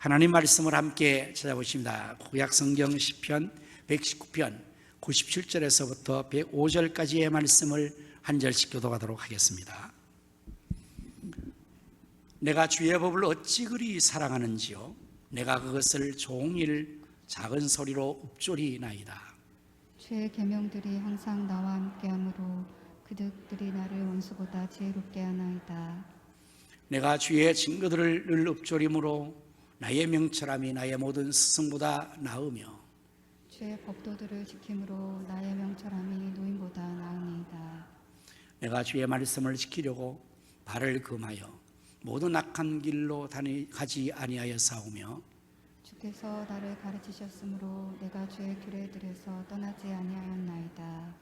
하나님 말씀을 함께 찾아보십니다. 구약 성경 시편 119편 97절에서부터 105절까지의 말씀을 한 절씩 교독하도록 하겠습니다. 내가 주의 법을 어찌 그리 사랑하는지요, 내가 그것을 종일 작은 소리로 읊조리나이다. 주의 계명들이 항상 나와 함께하므로 그들이 나를 원수보다 지혜롭게 하나이다. 내가 주의 증거들을 늘 읊조림으로 나의 명철함이 나의 모든 스승보다 나으며 주의 법도들을 지킴으로 나의 명철함이 노인보다 나으니이다. 내가 주의 말씀을 지키려고 발을 금하여 모든 악한 길로 가지 아니하여 싸우며 주께서 나를 가르치셨으므로 내가 주의 규례 들에서 떠나지 아니하였나이다.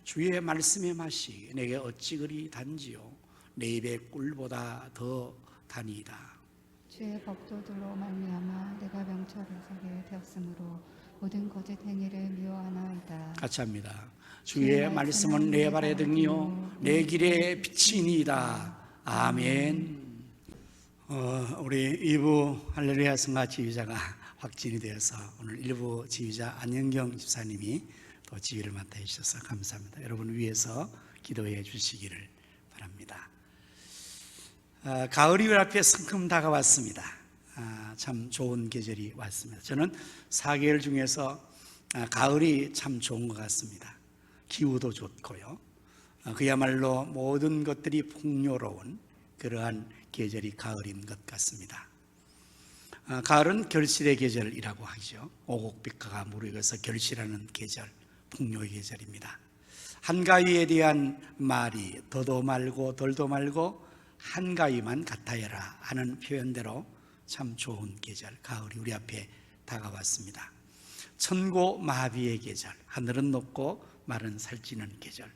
주의 말씀의 맛이 내게 어찌 그리 단지요, 내 입의 꿀보다 더 다니이다. 주의 법도들로 말미암아 내가 명철을 서게 되었으므로 모든 거짓 행위를 미워하나이다. 같이 합니다. 주의 말씀은 내 발의 등이요 내 길의 빛이니이다. 아멘. 우리 2부 할렐루야 성가 지휘자가 확진이 되어서 오늘 1부 지휘자 안영경 집사님이 또 지휘를 맡아 주셔서 감사합니다. 여러분 위해서 기도해 주시기를 바랍니다. 가을이 우리 앞에 성큼 다가왔습니다. 참 좋은 계절이 왔습니다. 저는 4계절 중에서 가을이 참 좋은 것 같습니다. 기후도 좋고요, 그야말로 모든 것들이 풍요로운 그러한 계절이 가을인 것 같습니다. 가을은 결실의 계절이라고 하죠. 오곡백화가 무르익어서 결실하는 계절, 풍요의 계절입니다. 한가위에 대한 말이 더도 말고 덜도 말고 한가위만 같아여라 하는 표현대로 참 좋은 계절, 가을이 우리 앞에 다가왔습니다. 천고마비의 계절, 하늘은 높고 말은 살찌는 계절.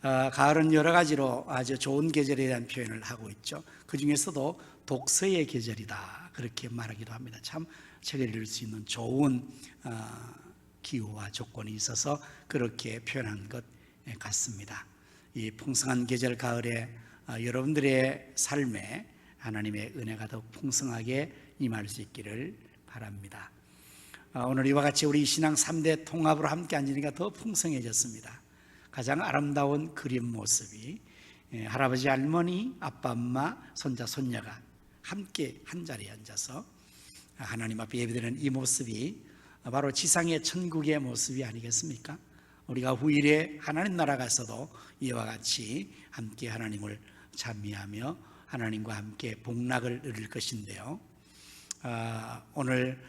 가을은 여러 가지로 아주 좋은 계절에 대한 표현을 하고 있죠. 그 중에서도 독서의 계절이다 그렇게 말하기도 합니다. 참 책을 읽을 수 있는 좋은 기후와 조건이 있어서 그렇게 표현한 것 같습니다. 이 풍성한 계절 가을에 여러분들의 삶에 하나님의 은혜가 더욱 풍성하게 임할 수 있기를 바랍니다. 오늘 이와 같이 우리 신앙 3대 통합으로 함께 앉으니까 더 풍성해졌습니다. 가장 아름다운 그림 모습이 할아버지, 할머니, 아빠, 엄마, 손자, 손녀가 함께 한 자리에 앉아서 하나님 앞에 예배드리는 이 모습이 바로 지상의 천국의 모습이 아니겠습니까? 우리가 후일에 하나님 나라 가서도 이와 같이 함께 하나님을 찬미하며 하나님과 함께 복락을 누릴 것인데요, 오늘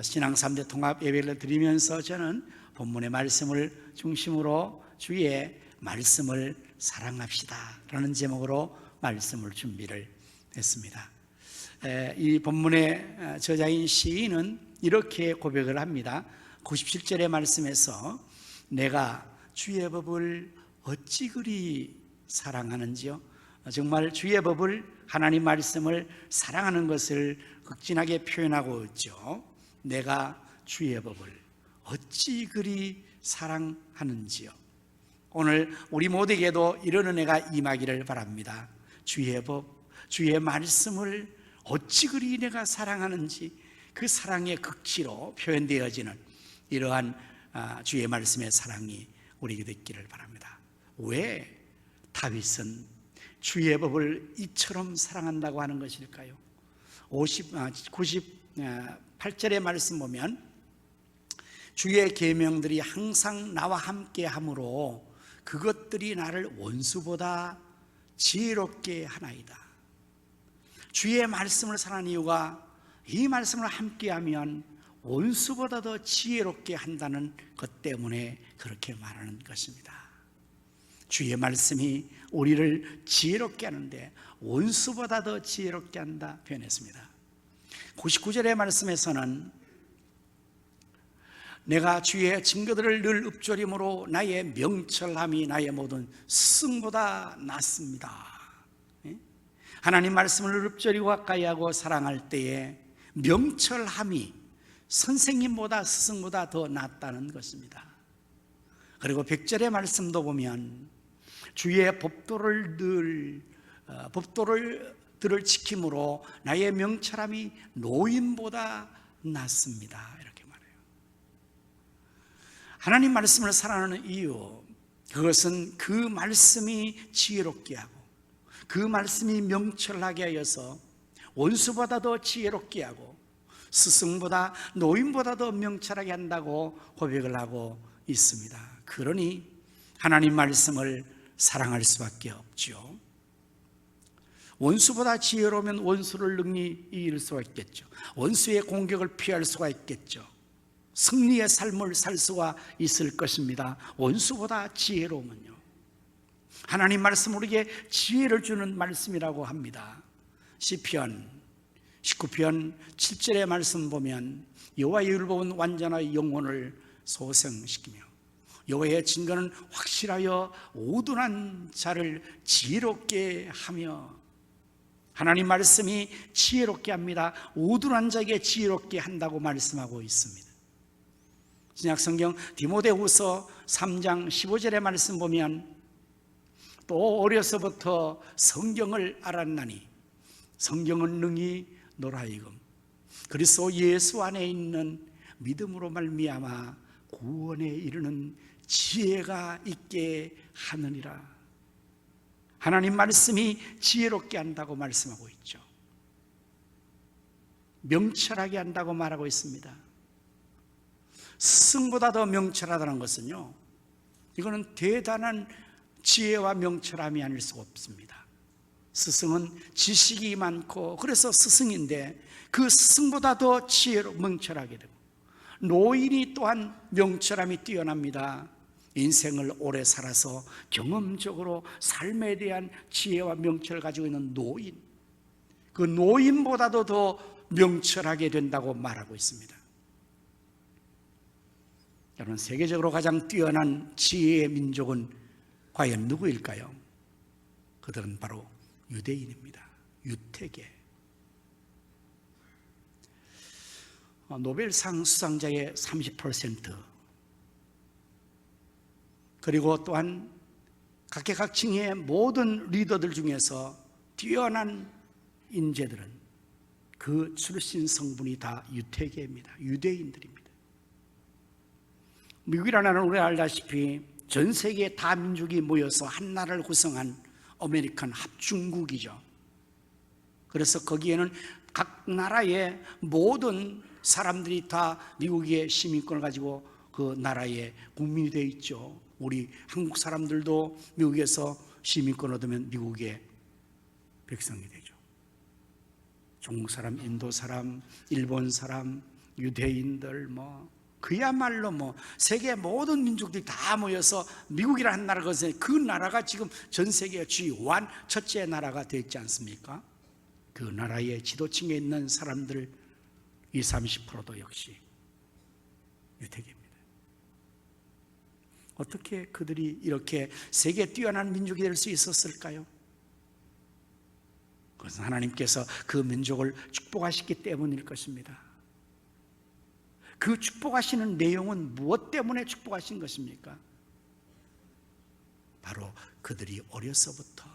신앙 3대 통합 예배를 드리면서 저는 본문의 말씀을 중심으로 주의 말씀을 사랑합시다 라는 제목으로 말씀을 준비를 했습니다. 이 본문의 저자인 시인은 이렇게 고백을 합니다. 97절의 말씀에서 내가 주의 법을 어찌 그리 사랑하는지요. 정말 주의 법을, 하나님 말씀을 사랑하는 것을 극진하게 표현하고 있죠. 내가 주의 법을 어찌 그리 사랑하는지요. 오늘 우리 모두에게도 이런 은혜가 임하기를 바랍니다. 주의 법, 주의 말씀을 어찌 그리 내가 사랑하는지 그 사랑의 극치로 표현되어지는 이러한 주의 말씀의 사랑이 우리에게 있기를 바랍니다. 왜 다윗은 주의 법을 이처럼 사랑한다고 하는 것일까요? 98절의 말씀 보면 주의 계명들이 항상 나와 함께 하므로 그것들이 나를 원수보다 지혜롭게 하나이다. 주의 말씀을 사랑하는 이유가 이 말씀을 함께하면 원수보다 더 지혜롭게 한다는 것 때문에 그렇게 말하는 것입니다. 주의 말씀이 우리를 지혜롭게 하는데 원수보다 더 지혜롭게 한다 표현했습니다. 99절의 말씀에서는 내가 주의 증거들을 늘 읊조림으로 나의 명철함이 나의 모든 스승보다 낫습니다. 하나님 말씀을 읊조리고 가까이 하고 사랑할 때에 명철함이 선생님보다 스승보다 더 낫다는 것입니다. 그리고 100절의 말씀도 보면 주의 법도를 들을 지킴으로 나의 명철함이 노인보다 낫습니다. 이렇게 말해요. 하나님 말씀을 사랑하는 이유, 그것은 그 말씀이 지혜롭게 하고 그 말씀이 명철하게 하여서 원수보다도 지혜롭게 하고 스승보다 노인보다도 명철하게 한다고 고백을 하고 있습니다. 그러니 하나님 말씀을 사랑할 수밖에 없죠. 원수보다 지혜로우면 원수를 능히 이길 수가 있겠죠. 원수의 공격을 피할 수가 있겠죠. 승리의 삶을 살 수가 있을 것입니다. 원수보다 지혜로우면요. 하나님 말씀 우리에게 지혜를 주는 말씀이라고 합니다. 시편 19편 7절의 말씀 보면 여호와의 율법은 완전하여 영혼을 소생시키며 여호와의 증거는 확실하여 오둔한 자를 지혜롭게 하며, 하나님 말씀이 지혜롭게 합니다. 오둔한 자에게 지혜롭게 한다고 말씀하고 있습니다. 신약성경 디모데후서 3장 15절의 말씀 보면 또 어려서부터 성경을 알았나니 성경은 능히 너로 하여금 그리스도 예수 안에 있는 믿음으로 말미암아 구원에 이르는 지혜가 있게 하느니라. 하나님 말씀이 지혜롭게 한다고 말씀하고 있죠. 명철하게 한다고 말하고 있습니다. 스승보다 더 명철하다는 것은요, 이거는 대단한 지혜와 명철함이 아닐 수가 없습니다. 스승은 지식이 많고 그래서 스승인데 그 스승보다 더 지혜로 명철하게 되고, 노인이 또한 명철함이 뛰어납니다. 인생을 오래 살아서 경험적으로 삶에 대한 지혜와 명철을 가지고 있는 노인, 그 노인보다도 더 명철하게 된다고 말하고 있습니다. 여러분, 세계적으로 가장 뛰어난 지혜의 민족은 과연 누구일까요? 그들은 바로 유대인입니다. 유태계. 노벨상 수상자의 30%, 그리고 또한 각계각층의 모든 리더들 중에서 뛰어난 인재들은 그 출신 성분이 다 유태계입니다. 유대인들입니다. 미국이라는 나라는 우리가 알다시피 전 세계 다민족이 모여서 한 나라를 구성한 아메리칸 합중국이죠. 그래서 거기에는 각 나라의 모든 사람들이 다 미국의 시민권을 가지고 그 나라의 국민이 되어 있죠. 우리 한국 사람들도 미국에서 시민권 얻으면 미국의 백성이 되죠. 중국 사람, 인도 사람, 일본 사람, 유대인들, 그야말로 세계 모든 민족들이 다 모여서 미국이라는 나라가 거기서 그 나라가 지금 전 세계 주요한 첫째 나라가 되어 있지 않습니까? 그 나라의 지도층에 있는 사람들 20-30%도 역시 유태계입니다. 어떻게 그들이 이렇게 세계 뛰어난 민족이 될 수 있었을까요? 그것은 하나님께서 그 민족을 축복하시기 때문일 것입니다. 그 축복하시는 내용은 무엇 때문에 축복하신 것입니까? 바로 그들이 어려서부터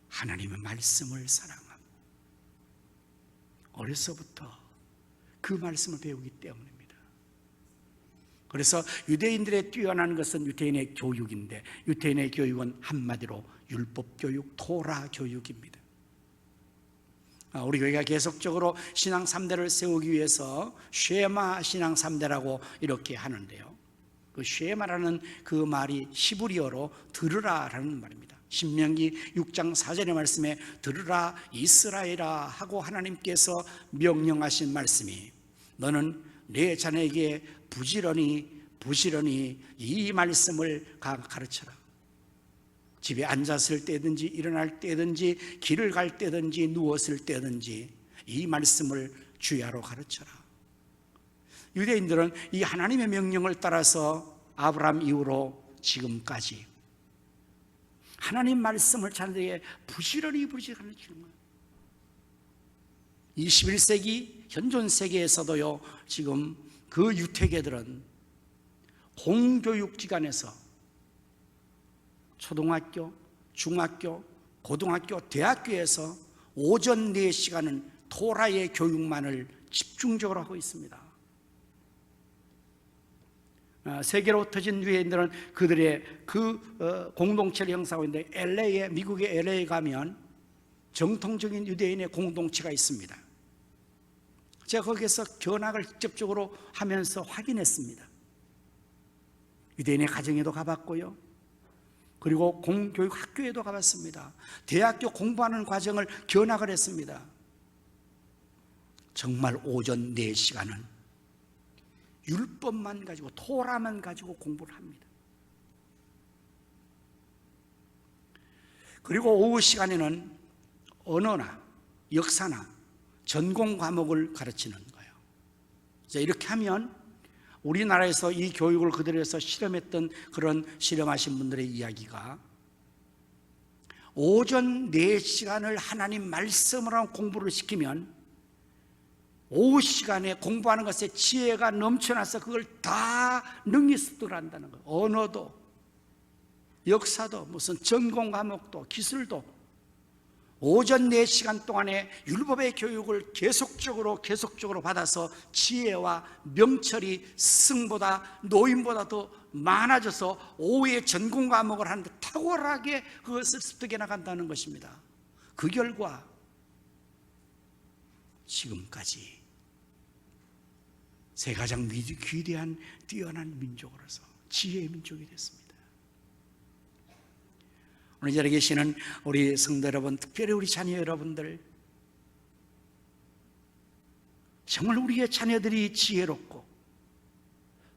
하나님의 말씀을 사랑하고 어려서부터 그 말씀을 배우기 때문입니다. 그래서 유대인들의 뛰어난 것은 유대인의 교육인데, 유대인의 교육은 한마디로 율법교육, 토라 교육입니다. 우리 교회가 계속적으로 신앙 3대를 세우기 위해서 쉐마 신앙 3대라고 이렇게 하는데요, 그 쉐마라는 그 말이 히브리어로 들으라라는 말입니다. 신명기 6장 4절의 말씀에 들으라 이스라엘아 하고 하나님께서 명령하신 말씀이, 너는 내 자녀에게 부지런히 이 말씀을 가르쳐라. 집에 앉았을 때든지 일어날 때든지 길을 갈 때든지 누웠을 때든지 이 말씀을 주야로 가르쳐라. 유대인들은 이 하나님의 명령을 따라서 아브라함 이후로 지금까지 하나님 말씀을 자녀에게 부지런히 가르치는 거예요. 21세기 현존 세계에서도요, 지금 그 유태계들은 공교육기관에서 초등학교, 중학교, 고등학교, 대학교에서 오전 4시간은 토라의 교육만을 집중적으로 하고 있습니다. 세계로 흩어진 유대인들은 그들의 공동체를 형성하고 있는데 미국의 LA에 가면 정통적인 유대인의 공동체가 있습니다. 제가 거기에서 견학을 직접적으로 하면서 확인했습니다. 유대인의 가정에도 가봤고요, 그리고 공교육 학교에도 가봤습니다. 대학교 공부하는 과정을 견학을 했습니다. 정말 오전 4시간은 율법만 가지고, 토라만 가지고 공부를 합니다. 그리고 오후 시간에는 언어나 역사나 전공 과목을 가르치는 거예요. 이렇게 하면 우리나라에서 이 교육을 그대로 해서 실험했던 그런 실험하신 분들의 이야기가, 오전 4시간을 하나님 말씀으로 공부를 시키면 오후 시간에 공부하는 것에 지혜가 넘쳐나서 그걸 다 능히 습득을 한다는 거예요. 언어도, 역사도, 무슨 전공 과목도, 기술도 오전 4시간 동안에 율법의 교육을 계속적으로 받아서 지혜와 명철이 스승보다, 노인보다 더 많아져서 오후에 전공 과목을 하는데 탁월하게 그것을 습득해 나간다는 것입니다. 그 결과 지금까지 세 가장 귀대한 뛰어난 민족으로서 지혜의 민족이 됐습니다. 오늘 이 자리에 계시는 우리 성도 여러분, 특별히 우리 자녀 여러분들, 정말 우리의 자녀들이 지혜롭고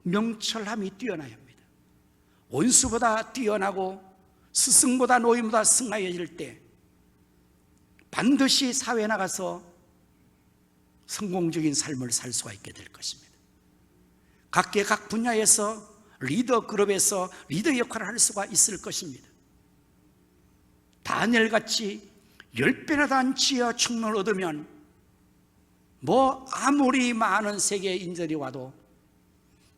명철함이 뛰어나야 합니다. 원수보다 뛰어나고 스승보다 노인보다 승하여질 때 반드시 사회에 나가서 성공적인 삶을 살 수가 있게 될 것입니다. 각계 각 분야에서 리더 그룹에서 리더 역할을 할 수가 있을 것입니다. 다니엘같이 10배나 더한 지혜와 총명을 얻으면 아무리 많은 세계의 인재들이 와도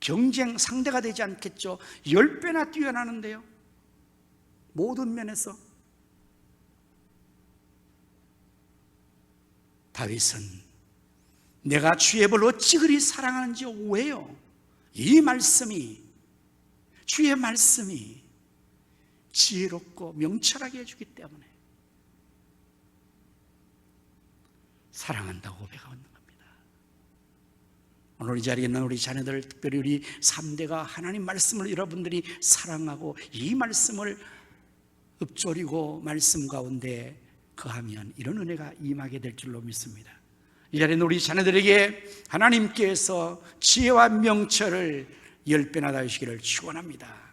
경쟁 상대가 되지 않겠죠. 10배나 뛰어나는데요, 모든 면에서. 다윗은 내가 주의 법을 어찌 그리 사랑하는지 왜요? 이 말씀이, 주의 말씀이 지혜롭고 명철하게 해주기 때문에 사랑한다고 고백하고 있는 겁니다. 오늘 이 자리에 있는 우리 자녀들, 특별히 우리 3대가 하나님 말씀을 여러분들이 사랑하고 이 말씀을 읊조리고 말씀 가운데 거하면 이런 은혜가 임하게 될 줄로 믿습니다. 이 자리에 있는 우리 자녀들에게 하나님께서 지혜와 명철을 10배나 더하시기를 축원합니다.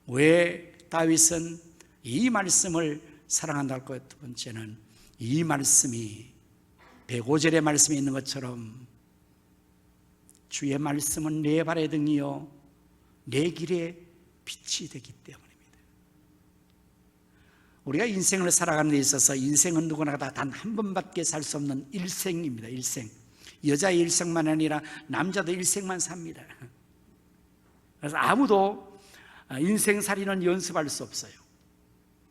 왜 다윗은 이 말씀을 사랑한다 할 것? 두 번째는 이 말씀이 105절의 말씀에 있는 것처럼 주의 말씀은 내 발의 등이요 내 길의 빛이 되기 때문입니다. 우리가 인생을 살아가는 데 있어서 인생은 누구나 다 단 한 번밖에 살 수 없는 일생입니다. 일생. 여자의 일생만 아니라 남자도 일생만 삽니다. 그래서 아무도 인생살이는 연습할 수 없어요.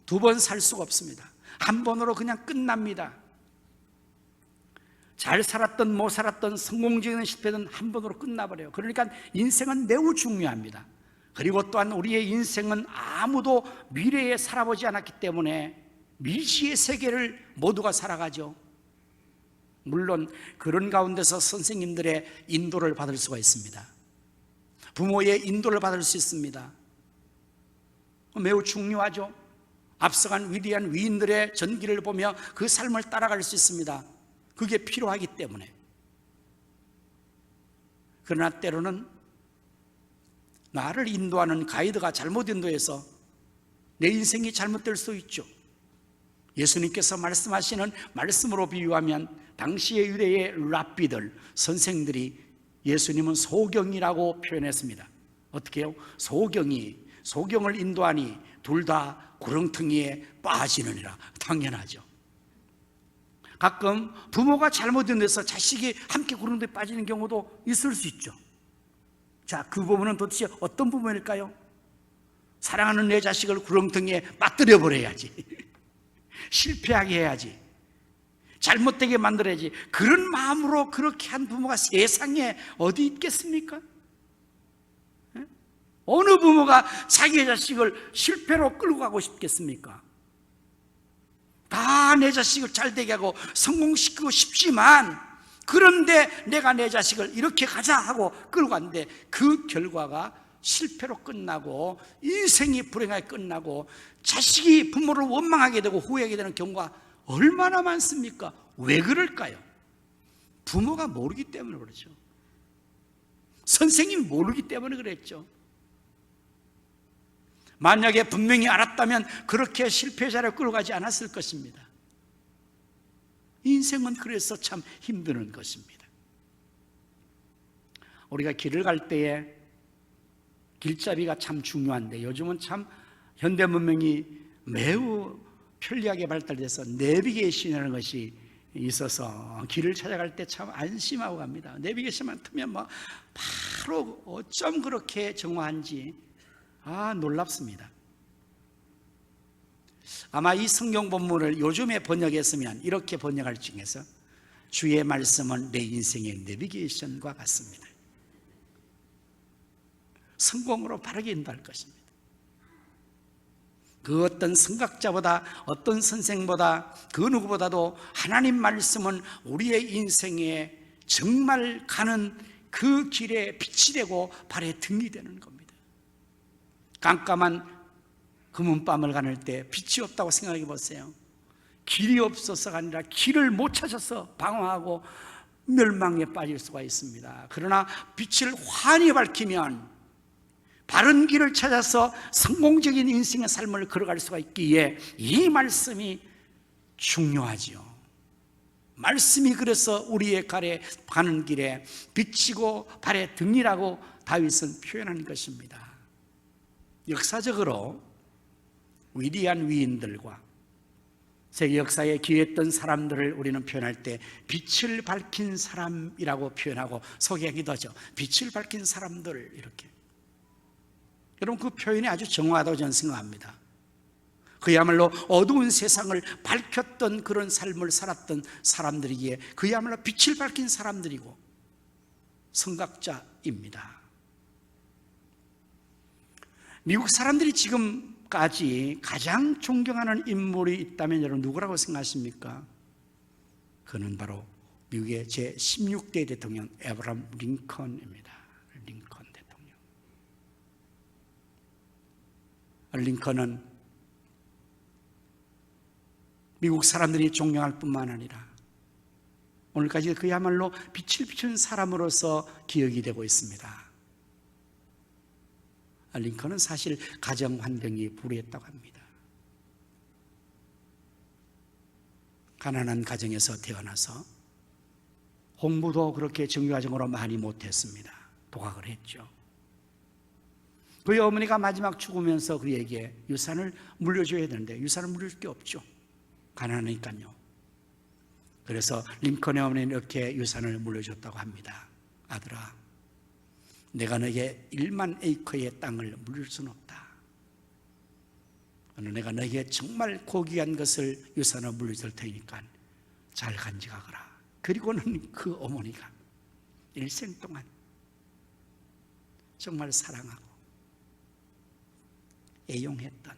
2번 살 수가 없습니다. 한 번으로 그냥 끝납니다. 잘 살았든 못 살았든 성공적인 실패든 한 번으로 끝나버려요. 그러니까 인생은 매우 중요합니다. 그리고 또한 우리의 인생은 아무도 미래에 살아보지 않았기 때문에 미지의 세계를 모두가 살아가죠. 물론 그런 가운데서 선생님들의 인도를 받을 수가 있습니다. 부모의 인도를 받을 수 있습니다. 매우 중요하죠. 앞서간 위대한 위인들의 전기를 보며 그 삶을 따라갈 수 있습니다. 그게 필요하기 때문에. 그러나 때로는 나를 인도하는 가이드가 잘못 인도해서 내 인생이 잘못될 수 있죠. 예수님께서 말씀하시는 말씀으로 비유하면 당시의 유대의 랍비들, 선생들이 예수님은 소경이라고 표현했습니다. 어떻게 해요? 소경을 인도하니 둘 다 구렁텅이에 빠지느니라. 당연하죠. 가끔 부모가 잘못 인도해서 자식이 함께 구렁텅이에 빠지는 경우도 있을 수 있죠. 자, 그 부모는 도대체 어떤 부모일까요? 사랑하는 내 자식을 구렁텅이에 빠뜨려 버려야지. 실패하게 해야지, 잘못되게 만들어야지, 그런 마음으로 그렇게 한 부모가 세상에 어디 있겠습니까? 어느 부모가 자기의 자식을 실패로 끌고 가고 싶겠습니까? 다 내 자식을 잘 되게 하고 성공시키고 싶지만, 그런데 내가 내 자식을 이렇게 가자 하고 끌고 갔는데 그 결과가 실패로 끝나고 인생이 불행하게 끝나고 자식이 부모를 원망하게 되고 후회하게 되는 경우가 얼마나 많습니까? 왜 그럴까요? 부모가 모르기 때문에 그렇죠. 선생님이 모르기 때문에 그랬죠. 만약에 분명히 알았다면 그렇게 실패자를 끌어가지 않았을 것입니다. 인생은 그래서 참 힘드는 것입니다. 우리가 길을 갈 때에 길잡이가 참 중요한데, 요즘은 참 현대 문명이 매우 편리하게 발달돼서 내비게이션이라는 것이 있어서 길을 찾아갈 때 참 안심하고 갑니다. 내비게이션만 틀면 바로 어쩜 그렇게 정확한지 놀랍습니다. 아마 이 성경 본문을 요즘에 번역했으면 이렇게 번역할 중에서 주의 말씀은 내 인생의 내비게이션과 같습니다. 성공으로 바르게 인도할 것입니다. 그 어떤 성각자보다, 어떤 선생보다, 그 누구보다도 하나님 말씀은 우리의 인생에 정말 가는 그 길에 빛이 되고 발에 등이 되는 겁니다. 깜깜한 금은밤을 가는 때 빛이 없다고 생각해 보세요. 길이 없어서가 아니라 길을 못 찾아서 방황하고 멸망에 빠질 수가 있습니다. 그러나 빛을 환히 밝히면 바른 길을 찾아서 성공적인 인생의 삶을 걸어갈 수가 있기에 이 말씀이 중요하지요. 말씀이 그래서 우리의 가는 길에 빛이고 발의 등이라고 다윗은 표현한 것입니다. 역사적으로 위대한 위인들과 세계 역사에 기여했던 사람들을 우리는 표현할 때 빛을 밝힌 사람이라고 표현하고 소개하기도 하죠. 빛을 밝힌 사람들, 이렇게. 여러분, 그 표현이 아주 정확하다고 저는 생각합니다. 그야말로 어두운 세상을 밝혔던 그런 삶을 살았던 사람들이기에 그야말로 빛을 밝힌 사람들이고 성각자입니다. 미국 사람들이 지금까지 가장 존경하는 인물이 있다면 여러분 누구라고 생각하십니까? 그는 바로 미국의 제16대 대통령 에브라함 링컨입니다. 링컨 대통령. 링컨은 미국 사람들이 존경할 뿐만 아니라 오늘까지 그야말로 빛을 비추는 사람으로서 기억이 되고 있습니다. 링컨은 사실 가정 환경이 불우했다고 합니다. 가난한 가정에서 태어나서 공부도 그렇게 정규과정으로 많이 못했습니다. 도학을 했죠. 그의 어머니가 마지막 죽으면서 그에게 유산을 물려줘야 되는데 유산을 물려줄 게 없죠. 가난하니까요. 그래서 링컨의 어머니는 이렇게 유산을 물려줬다고 합니다. 아들아, 내가 너에게 1만 에이커의 땅을 물릴 수는 없다. 내가 너에게 정말 고귀한 것을 유산을 물려줄 테니까 잘 간직하거라. 그리고는 그 어머니가 일생 동안 정말 사랑하고 애용했던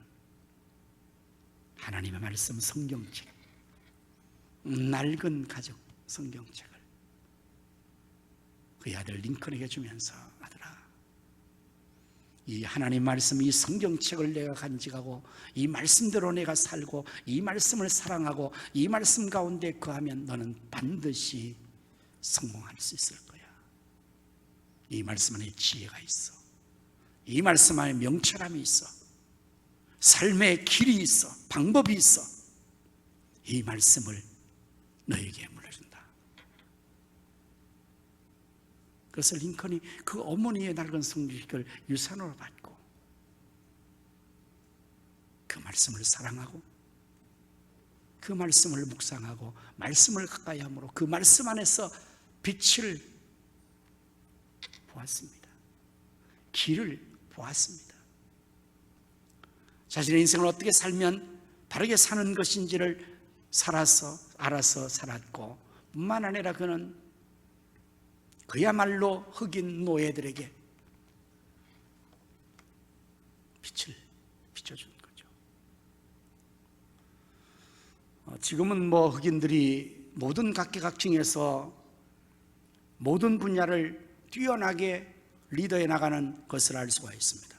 하나님의 말씀 성경책, 낡은 가족 성경책을 그의 아들 링컨에게 주면서 아들아, 이 하나님 말씀, 이 성경책을 내가 간직하고 이 말씀대로 내가 살고 이 말씀을 사랑하고 이 말씀 가운데 거하면 너는 반드시 성공할 수 있을 거야. 이 말씀 안에 지혜가 있어. 이 말씀 안에 명철함이 있어. 삶의 길이 있어. 방법이 있어. 이 말씀을 너에게 물려준다. 그래서 링컨이 그 어머니의 낡은 성경책을 유산으로 받고 그 말씀을 사랑하고 그 말씀을 묵상하고 말씀을 가까이 함으로 그 말씀 안에서 빛을 보았습니다. 길을 보았습니다. 자신의 인생을 어떻게 살면 바르게 사는 것인지를 알아서 살았고, 뿐만 아니라 그는 그야말로 흑인 노예들에게 빛을 비춰준 거죠. 지금은 흑인들이 모든 각계각층에서 모든 분야를 뛰어나게 리더해 나가는 것을 알 수가 있습니다.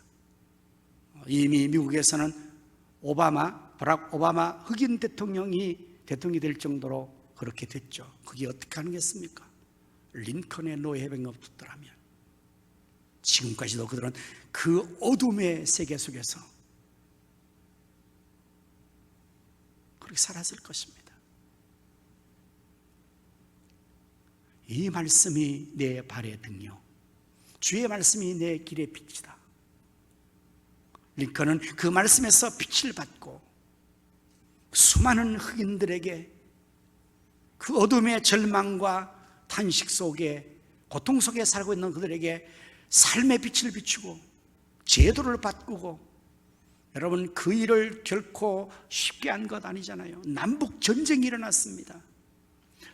이미 미국에서는 버락 오바마 흑인 대통령이 될 정도로 그렇게 됐죠. 그게 어떻게 하겠습니까? 린컨의 노예병이 없었더라면 지금까지도 그들은 그 어둠의 세계 속에서 그렇게 살았을 것입니다. 이 말씀이 내 발의 등이요 주의 말씀이 내 길의 빛이다. 링컨은 그 말씀에서 빛을 받고 수많은 흑인들에게 그 어둠의 절망과 탄식 속에 고통 속에 살고 있는 그들에게 삶의 빛을 비추고 제도를 바꾸고, 여러분 그 일을 결코 쉽게 한 것 아니잖아요. 남북 전쟁이 일어났습니다.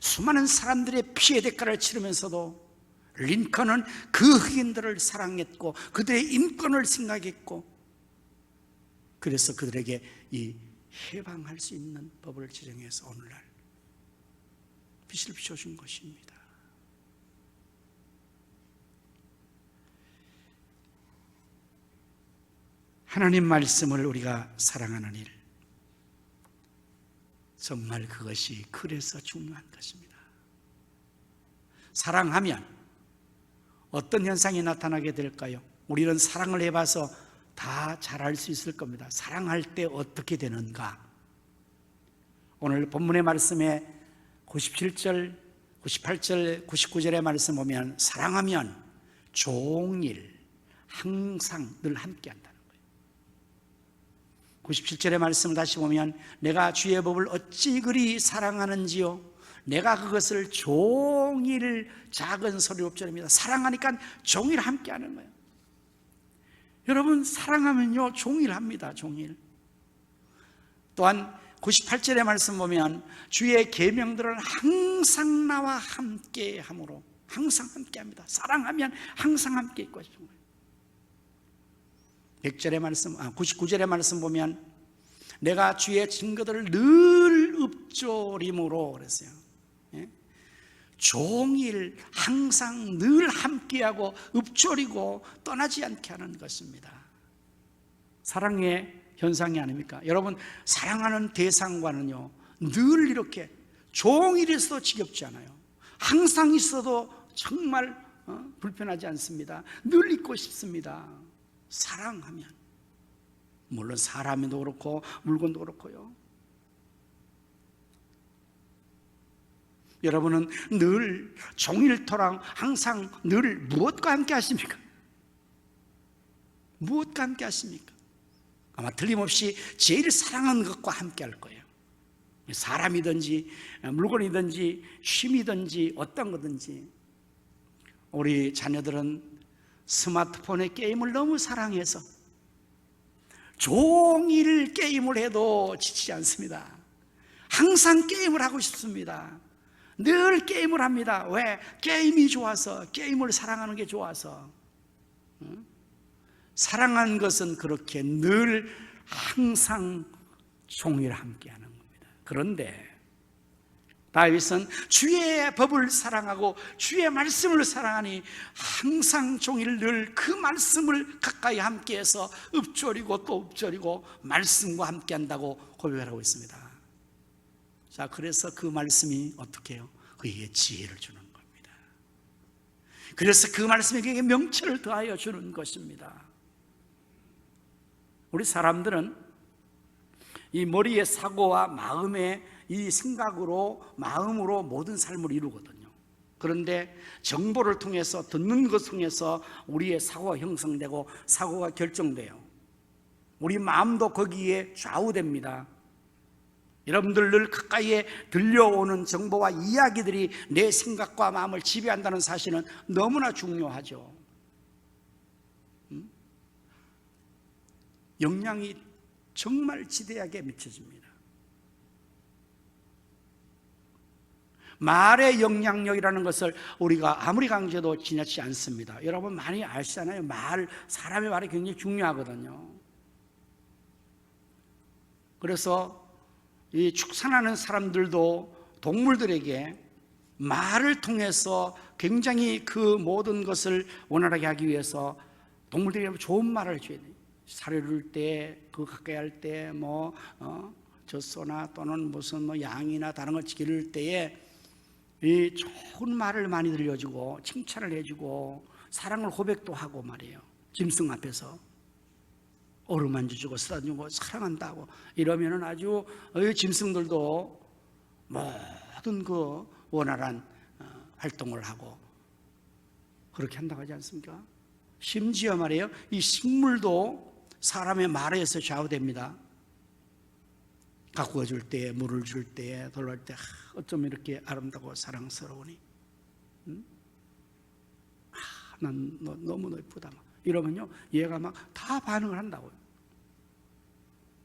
수많은 사람들의 피해 대가를 치르면서도 린컨은 그 흑인들을 사랑했고 그들의 인권을 생각했고, 그래서 그들에게 이 해방할 수 있는 법을 제정해서 오늘날 빛을 비춰준 것입니다. 하나님 말씀을 우리가 사랑하는 일, 정말 그것이 그래서 중요한 것입니다. 사랑하면 어떤 현상이 나타나게 될까요? 우리는 사랑을 해봐서 다 잘 알 수 있을 겁니다. 사랑할 때 어떻게 되는가? 오늘 본문의 말씀에 97절, 98절, 99절의 말씀 보면 사랑하면 종일 항상 늘 함께 한다는 거예요. 97절의 말씀을 다시 보면 내가 주의 법을 어찌 그리 사랑하는지요 내가 그것을 종일 작은 소리로 읊조립니다. 사랑하니까 종일 함께 하는 거예요. 여러분 사랑하면요 종일 합니다. 종일. 또한 98절의 말씀 보면 주의 계명들은 항상 나와 함께 함으로, 항상 함께 합니다. 사랑하면 항상 함께 있고 싶은 거예요. 100절의 말씀, 99절의 말씀 보면 내가 주의 증거들을 늘 읊조림으로 그랬어요. 예? 종일 항상 늘 함께하고 읊조리고 떠나지 않게 하는 것입니다. 사랑의 현상이 아닙니까? 여러분 사랑하는 대상과는요 늘 이렇게 종일 있어도 지겹지 않아요. 항상 있어도 정말 불편하지 않습니다. 늘 있고 싶습니다. 사랑하면, 물론 사람도 그렇고 물건도 그렇고요. 여러분은 늘 종일토록 항상 늘 무엇과 함께 하십니까? 무엇과 함께 하십니까? 아마 틀림없이 제일 사랑하는 것과 함께 할 거예요. 사람이든지 물건이든지 쉼이든지 어떤 거든지. 우리 자녀들은 스마트폰의 게임을 너무 사랑해서 종일 게임을 해도 지치지 않습니다. 항상 게임을 하고 싶습니다. 늘 게임을 합니다. 왜? 게임이 좋아서, 게임을 사랑하는 게 좋아서. 사랑하는 것은 그렇게 늘 항상 종일 함께하는 겁니다. 그런데 다윗은 주의 법을 사랑하고 주의 말씀을 사랑하니 항상 종일 늘 그 말씀을 가까이 함께해서 읊조리고 또 읊조리고 말씀과 함께한다고 고백하고 있습니다. 자, 그래서 그 말씀이 어떻게 해요? 그에게 지혜를 주는 겁니다. 그래서 그 말씀이 그에게 명철을 더하여 주는 것입니다. 우리 사람들은 이 머리의 사고와 마음의 이 생각으로, 마음으로 모든 삶을 이루거든요. 그런데 정보를 통해서, 듣는 것을 통해서 우리의 사고가 형성되고 사고가 결정돼요. 우리 마음도 거기에 좌우됩니다. 여러분들 늘 가까이에 들려오는 정보와 이야기들이 내 생각과 마음을 지배한다는 사실은 너무나 중요하죠. 영향이 정말 지대하게 미쳐집니다. 말의 영향력이라는 것을 우리가 아무리 강조해도 지나치지 않습니다. 여러분 많이 아시잖아요. 사람의 말이 굉장히 중요하거든요. 그래서 이 축산하는 사람들도 동물들에게 말을 통해서 굉장히 그 모든 것을 원활하게 하기 위해서 동물들에게 좋은 말을 해줘야 돼요. 사료를 때, 그 가까이 할 때, 젖소나 또는 무슨 양이나 다른 걸 기를 때에 이 좋은 말을 많이 들려주고 칭찬을 해주고 사랑을 고백도 하고 말이에요. 짐승 앞에서 어루만져주고 쓰다주고 사랑한다고 이러면은 아주 짐승들도 모든 그 원활한 활동을 하고 그렇게 한다고 하지 않습니까? 심지어 말이에요, 이 식물도 사람의 말에 의해서 좌우됩니다. 가꾸어 줄 때, 물을 줄 때, 돌볼 때 어쩜 이렇게 아름다고 사랑스러우니? 난 너무 예쁘다. 이러면요, 얘가 막 다 반응을 한다고요.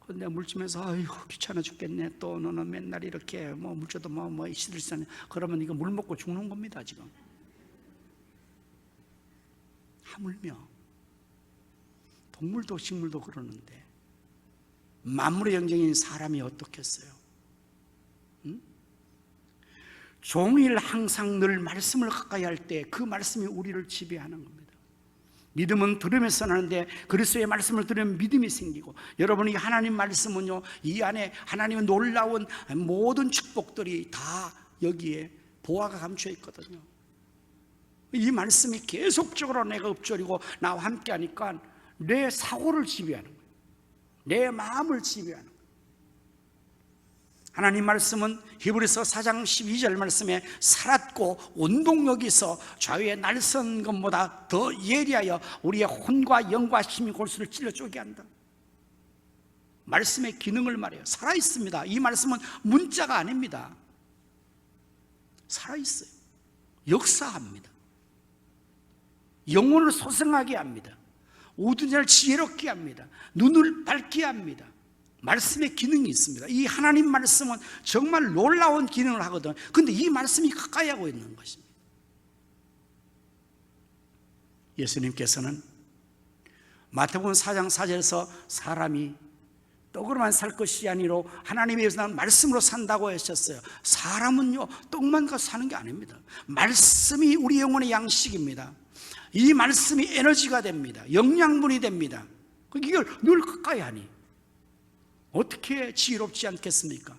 근데 물주면서 아이고 귀찮아 죽겠네. 또 너는 맨날 이렇게 물줘도 시들시네. 그러면 이거 물 먹고 죽는 겁니다 지금. 하물며 동물도 식물도 그러는데 만물의 영장인 사람이 어떻겠어요? 종일 항상 늘 말씀을 가까이 할 때 그 말씀이 우리를 지배하는 겁니다. 믿음은 들으면서 나는데 그리스도의 말씀을 들으면 믿음이 생기고, 여러분이 하나님 말씀은요, 이 안에 하나님의 놀라운 모든 축복들이 다 여기에 보화가 감춰 있거든요. 이 말씀이 계속적으로 내가 읊조리고 나와 함께 하니까 내 사고를 지배하는 거예요. 내 마음을 지배하는 거예요. 하나님 말씀은 히브리서 4장 12절 말씀에 살았고 운동력이 있어 좌우에 날선 것보다 더 예리하여 우리의 혼과 영과 심이 골수를 찔러 쪼개 한다. 말씀의 기능을 말해요. 살아있습니다. 이 말씀은 문자가 아닙니다. 살아있어요. 역사합니다. 영혼을 소생하게 합니다. 모든 자를 지혜롭게 합니다. 눈을 밝게 합니다. 말씀의 기능이 있습니다. 이 하나님 말씀은 정말 놀라운 기능을 하거든요. 그런데 이 말씀이 가까이 하고 있는 것입니다. 예수님께서는 마태복음 4장 4절에서 사람이 떡으로만 살 것이 아니로 하나님의 난 말씀으로 산다고 하셨어요. 사람은요 떡만 가서 사는 게 아닙니다. 말씀이 우리 영혼의 양식입니다. 이 말씀이 에너지가 됩니다. 영양분이 됩니다. 이걸 늘 가까이 하니 어떻게 지혜롭지 않겠습니까?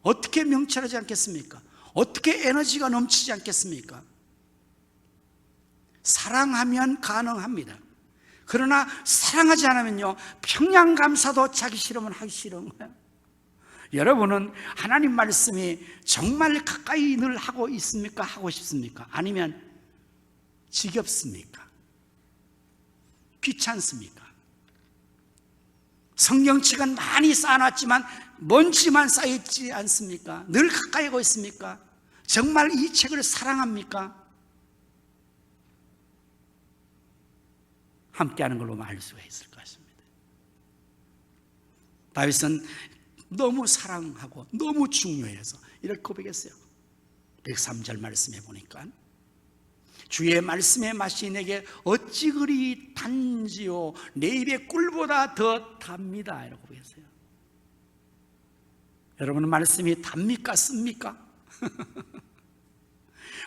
어떻게 명철하지 않겠습니까? 어떻게 에너지가 넘치지 않겠습니까? 사랑하면 가능합니다. 그러나 사랑하지 않으면요 평양감사도 자기 싫으면 하기 싫은 거예요. 여러분은 하나님 말씀이 정말 가까이 늘 하고 있습니까? 하고 싶습니까? 아니면 지겹습니까? 귀찮습니까? 성경책은 많이 쌓아놨지만 먼지만 쌓여있지 않습니까? 늘 가까이 하고 있습니까? 정말 이 책을 사랑합니까? 함께하는 걸로 알 수가 있을 것입니다. 다윗은 너무 사랑하고 너무 중요해서 이렇게 고백했어요. 103절 말씀해 보니까 주의 말씀의 맛이 내게 어찌 그리 단지요 내 입의 꿀보다 더 답니다 이라고 고백했어요. 여러분은 말씀이 답니까 씁니까?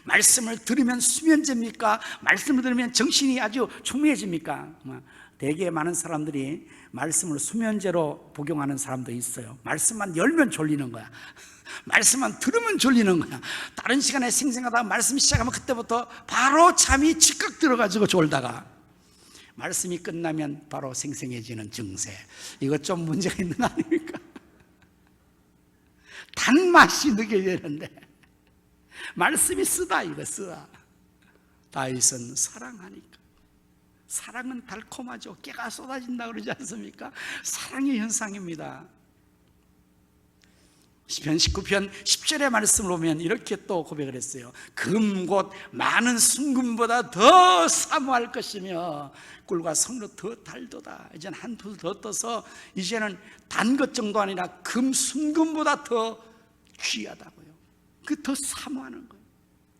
말씀을 들으면 수면제입니까? 말씀을 들으면 정신이 아주 총명해집니까? 되게 많은 사람들이 말씀을 수면제로 복용하는 사람도 있어요. 말씀만 열면 졸리는 거야. 말씀만 들으면 졸리는 거야. 다른 시간에 생생하다가 말씀 시작하면 그때부터 바로 잠이 즉각 들어가지고 졸다가 말씀이 끝나면 바로 생생해지는 증세. 이거 좀 문제가 있는 거 아닙니까? 단맛이 느껴지는데 말씀이 쓰다 이거 쓰다. 다윗은 사랑하니까. 사랑은 달콤하죠. 깨가 쏟아진다 그러지 않습니까? 사랑의 현상입니다. 시편 19편 10절의 말씀을 보면 이렇게 또 고백을 했어요. 금 곧 많은 순금보다 더 사모할 것이며 꿀과 성로 더 달도다. 이제는 한 푼 더 떠서 이제는 단 것 정도 아니라 금 순금보다 더 귀하다고요. 그 더 사모하는 거예요.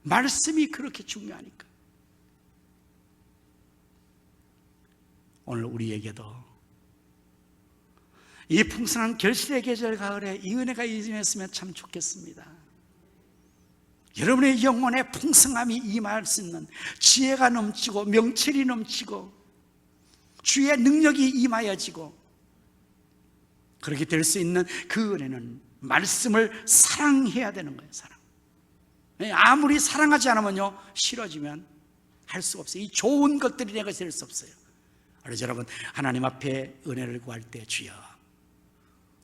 말씀이 그렇게 중요하니까. 오늘 우리에게도 이 풍성한 결실의 계절 가을에 이 은혜가 임했으면 참 좋겠습니다. 여러분의 영혼에 풍성함이 임할 수 있는, 지혜가 넘치고 명철이 넘치고 주의 능력이 임하여지고 그렇게 될 수 있는 그 은혜는 말씀을 사랑해야 되는 거예요. 사랑. 아무리 사랑하지 않으면요, 싫어지면 할 수가 없어요. 이 좋은 것들이 내가 될 수 없어요. 그래서 여러분, 하나님 앞에 은혜를 구할 때 주여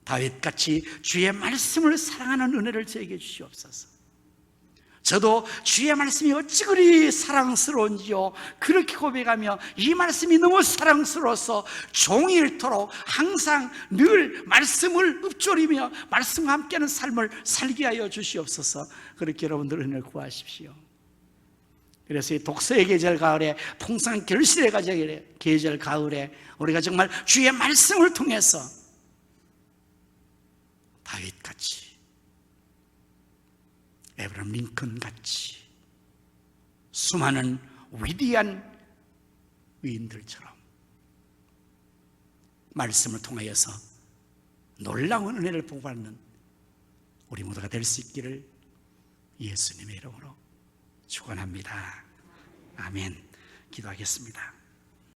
다윗같이 주의 말씀을 사랑하는 은혜를 저에게 주시옵소서. 저도 주의 말씀이 어찌 그리 사랑스러운지요, 그렇게 고백하며 이 말씀이 너무 사랑스러워서 종일토록 항상 늘 말씀을 읊조리며 말씀과 함께하는 삶을 살게 하여 주시옵소서. 그렇게 여러분들 은혜를 구하십시오. 그래서 이 독서의 계절 가을에, 풍성한 결실의 계절 가을에 우리가 정말 주의 말씀을 통해서 다윗같이, 에브라임 링컨같이 수많은 위대한 위인들처럼 말씀을 통하여서 놀라운 은혜를 보고받는 우리 모두가 될 수 있기를 예수님의 이름으로 축원합니다. 아멘. 기도하겠습니다.